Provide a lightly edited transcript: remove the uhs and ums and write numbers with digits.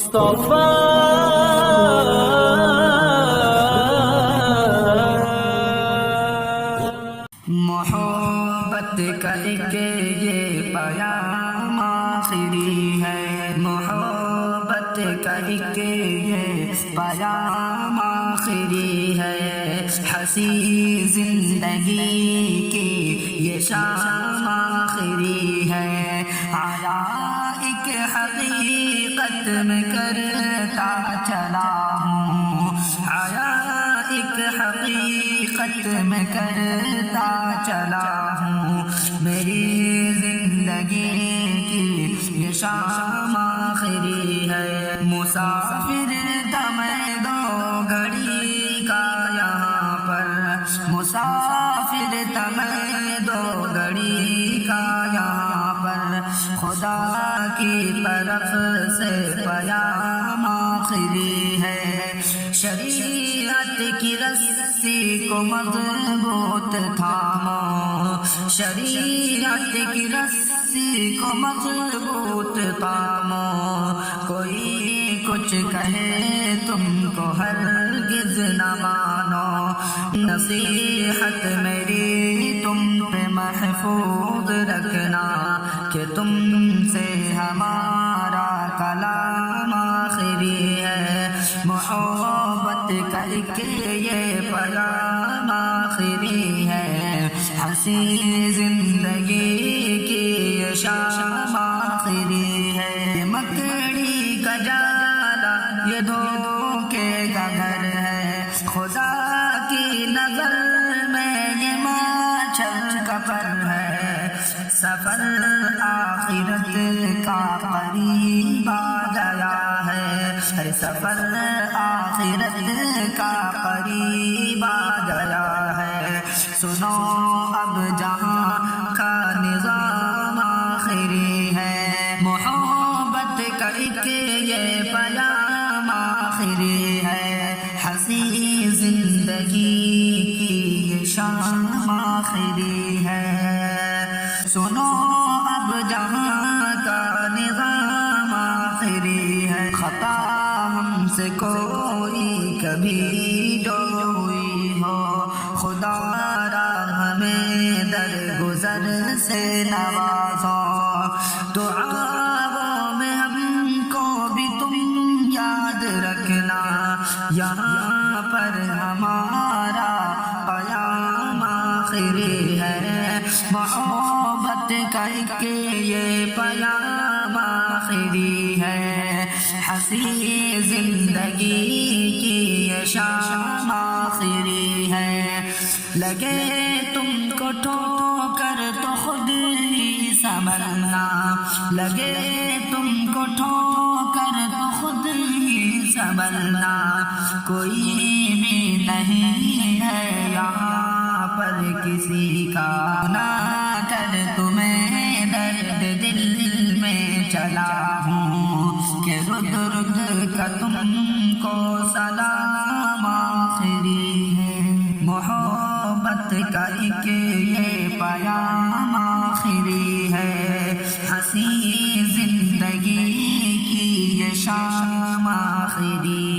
مصطفیٰ محبت کا ایک یہ پیام آخری ہے، محبت کا ایک یہ پیام آخری ہے، ہنسی زندگی کی یہ شام آخری ہے، آیا ایک حقیقت میں کرتا چلا ہوں، آیا ایک حقیقت میں کرتا چلا ہوں، میری زندگی کی یہ شام آخری ہے، مسافر تھا میں دو گھڑی کا یہاں پر، مسافر تھا میں دو گھڑی کا یہاں پر، خدا کی طرف سے پیام آخری ہے، شریعت کی رسی کو مضبوط تھامو، شریعت کی رسی کو مضبوط تھامو، کوئی کچھ کہے تم کو ہرگز نہ مانو، نصیحت میری تم پہ محفوظ رکھنا کہ تم سے ہمارا کلام آخری ہے، محبت کر کے یہ پیام آخری ہے، ہنسی زندگی کی یہ شام آخری ہے، مکڑی کا جالا یہ دھوکے کا گھر ہے، خدا کی نظر میں یہ ماچھر کا پر ہے، سفر آخرت کا قریب آ گیا ہے، سفر آخرت کا قریب آ گیا ہے، سنو اب جہاں کا نظام آخری ہے، محبت کا ایک یہ پیام آخری ہے، ہنسی زندگی کی یہ شام آخری ہے، سنو اب جہاں کا نظام آخری ہے، خطا ہم سے کوئی کبھی جو ہوئی ہو، خدا را ہمیں درگزر سے نوازو، دعاؤں میں ہم کو بھی تم یاد رکھنا، یہاں پر ہمارا پیام آخری ہے، محبت کا ایک یہ پیام آخری ہے، ہنسی زندگی کی یہ شام آخری ہے، لگے تم کو ٹھوکر تو خود ہی سنبھلنا، لگے تم کو ٹھوکر تو خود ہی سنبھلنا، کوئی بھی نہیں ہے یہاں پر کسی کا نہ کر تمہیں درد دل میں چلا ہوں، کہ رد رد کا تم کو سلام آخری ہے، محبت کا ایک یہ پیام آخری ہے، ہنسی زندگی کی یہ شام آخری